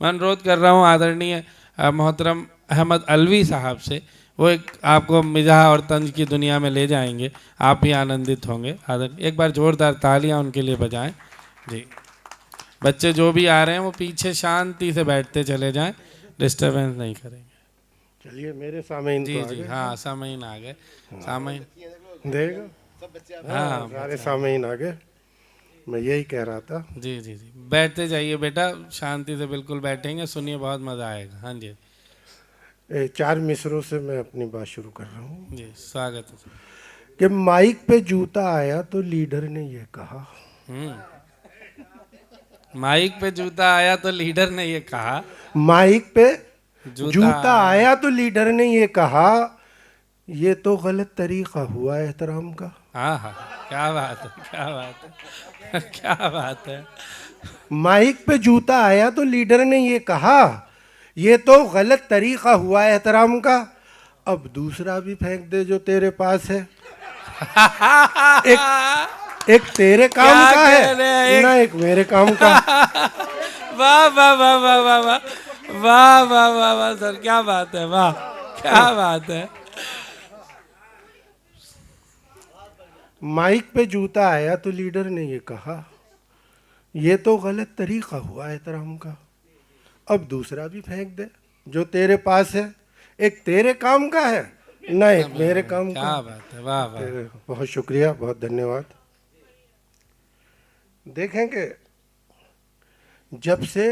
मैं अनुरोध कर रहा हूँ आदरणीय मोहतरम अहमद अलवी साहब से, वो एक आपको मिजाह और तंज की दुनिया में ले जाएंगे, आप भी आनंदित होंगे। आदरणीय एक बार जोरदार तालियां उनके लिए बजाएं। जी, बच्चे जो भी आ रहे हैं वो पीछे शांति से बैठते चले जाएं, डिस्टरबेंस नहीं करेंगे। चलिए मेरे सामने जी जी, हाँ सामयीन आ गए, सामयीन देगा। हाँ सारे सामने आ गए, मैं यही कह रहा था। जी जी जी, बैठते जाइए बेटा, शांति से बिल्कुल बैठेंगे, सुनिए बहुत मज़ा आएगा। हाँ जी 4 मिसरों से मैं अपनी बात शुरू कर रहा हूँ जी, स्वागत है। कि माइक पे जूता आया तो लीडर ने ये कहा। माइक पे जूता आया तो लीडर ने ये कहा। माइक पे जूता आया तो लीडर ने ये कहा, ये तो गलत तरीका हुआ एहतराम का। हाँ हाँ, क्या बात है, क्या बात है, क्या बात है। माइक पे जूता आया तो लीडर ने ये कहा, ये तो गलत तरीका हुआ एहतराम का, अब दूसरा भी फेंक दे जो तेरे पास है। एक तेरे काम का है ना, एक मेरे काम का। वाह वाह वाह वाह वाह वाह वाह वाह वाह वाह सर, क्या बात है, वाह क्या बात है। माइक पे जूता आया तो लीडर ने ये कहा, ये तो गलत तरीका हुआ एहतराम का, अब दूसरा भी फेंक दे जो तेरे पास है। एक तेरे काम का है ना, एक मेरे काम का। क्या बात है, वाह वाह। बहुत शुक्रिया, बहुत धन्यवाद। देखेंगे जब से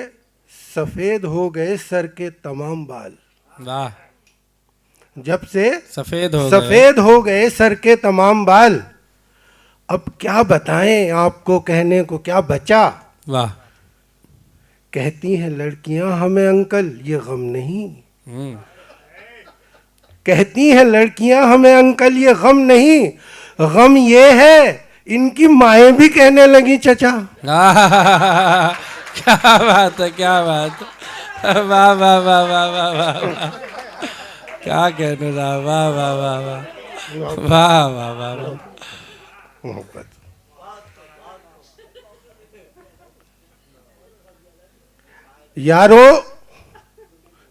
सफेद हो गए सर के तमाम बाल, वाह, जब से सफेद हो गए सर के तमाम बाल, अब क्या बताएं आपको, कहने को क्या बचा। वाह, कहती हैं लड़कियां हमें अंकल ये गम नहीं, कहती हैं लड़कियां हमें अंकल ये गम नहीं, गम ये है इनकी माएं भी कहने लगी चचा। क्या बात है, क्या बात है, वाह वाह वाह वाह वाह वाह, क्या कहने रहा, वाह वाह वाह वाह वाह वाह वाह वाह। मोहब्बत यारो,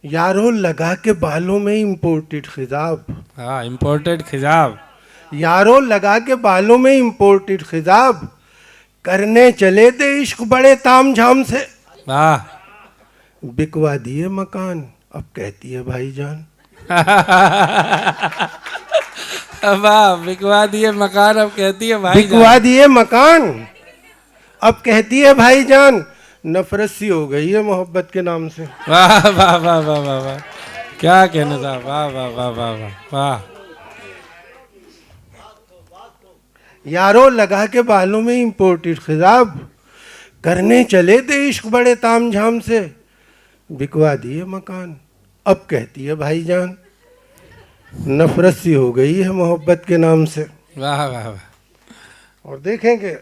यारो लगा के बालों में इम्पोर्टेड खिजाब। हाँ, इम्पोर्टेड खिजाब। यारो लगा के बालों में इम्पोर्टेड खिजाब, करने चले थे इश्क बड़े तामझाम से। वाह, बिकवा दिए मकान, अब कहती है भाईजान। वाह, बिकवा दिए मकान, अब कहती है भाई। बिकवा दिए मकान, अब कहती है भाईजान। नफरत सी हो गई है मोहब्बत के नाम से। वाह वाह वाह वाह वाह वाह, क्या कहना था, वाह वाह वाह वाह वाह वाह। यारो लगा के बालों में इम्पोर्टेड खिजाब, करने चले थे इश्क बड़े तामझाम से, बिकवा दिए मकान, अब कहती है भाईजान। नफरत सी हो गई है मोहब्बत के नाम से। वाह वाह वाह। और देखेंगे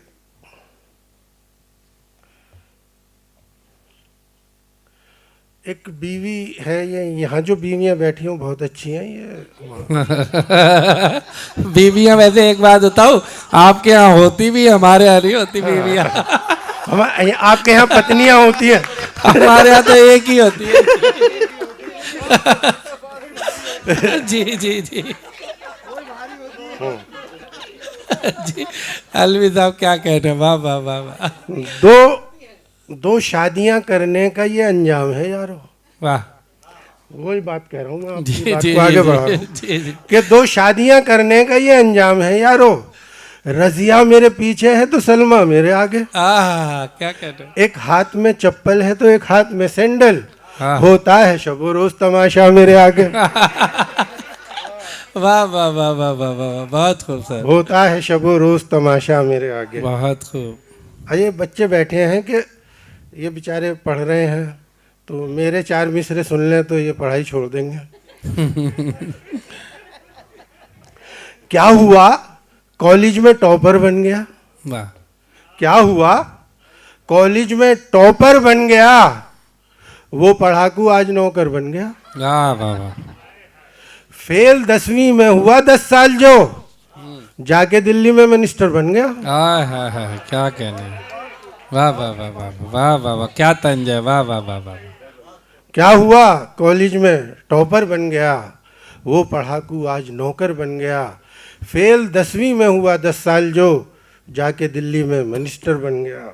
एक बीवी है, ये यहाँ जो बीवियाँ बैठी हूँ बहुत अच्छी हैं ये। बीवियाँ वैसे एक बात बताओ, आपके यहाँ होती भी, हमारे यहाँ नहीं होती बीवियाँ। आपके यहाँ पत्नियाँ होती हैं, हमारे यहाँ तो एक ही होती है। जी जी जी जी, अलवी साहब क्या कह रहे हैं, वाह वाह वाह वाह। दो शादियां करने का ये अंजाम है यारो। वाह, वही बात कह रहा हूँ मैं, जी आपकी बात जी को आगे बढ़ा रहा हूँ कि 2 शादियां करने का ये अंजाम है यारो। रजिया मेरे पीछे है तो सलमा मेरे आगे। क्या कह रहे हैं। एक हाथ में चप्पल है तो एक हाथ में सैंडल, होता है शबो रोज तमाशा मेरे आगे। वाह वाह वाह वाह वाह वाह, बहुत खूब सर। होता है शबो रोज तमाशा मेरे आगे। बहुत खूब। ये बच्चे बैठे हैं कि ये बेचारे पढ़ रहे हैं, तो मेरे 4 मिसरे सुन लें तो ये पढ़ाई छोड़ देंगे। क्या हुआ, कॉलेज में टॉपर बन गया। वाह, क्या हुआ, कॉलेज में टॉपर बन गया, वो पढ़ाकू आज नौकर बन गया। वाह वाह वाह। फेल 10वीं में हुआ 10 साल जो, जाके दिल्ली में मिनिस्टर बन गया। क्या कहने। वाह वाह वाह वाह वाह वाह वाह, क्या तंज है, वाह वाह वाह वाह। क्या हुआ, कॉलेज में टॉपर बन गया, वो पढ़ाकू आज नौकर बन गया, फेल 10वीं में हुआ 10 साल जो, जाके दिल्ली में मिनिस्टर बन गया।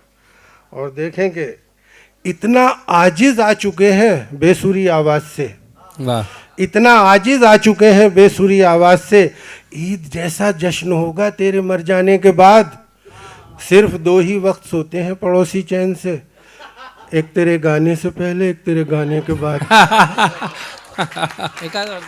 और देखें कि इतना आजिज आ चुके हैं बेसुरी आवाज़ से, वाह, इतना आजिज आ चुके हैं बेसुरी आवाज़ से। ईद जैसा जश्न होगा तेरे मर जाने के बाद, सिर्फ 2 ही वक्त सोते हैं पड़ोसी चैन से, एक तेरे गाने से पहले, एक तेरे गाने के बाद। एक आध और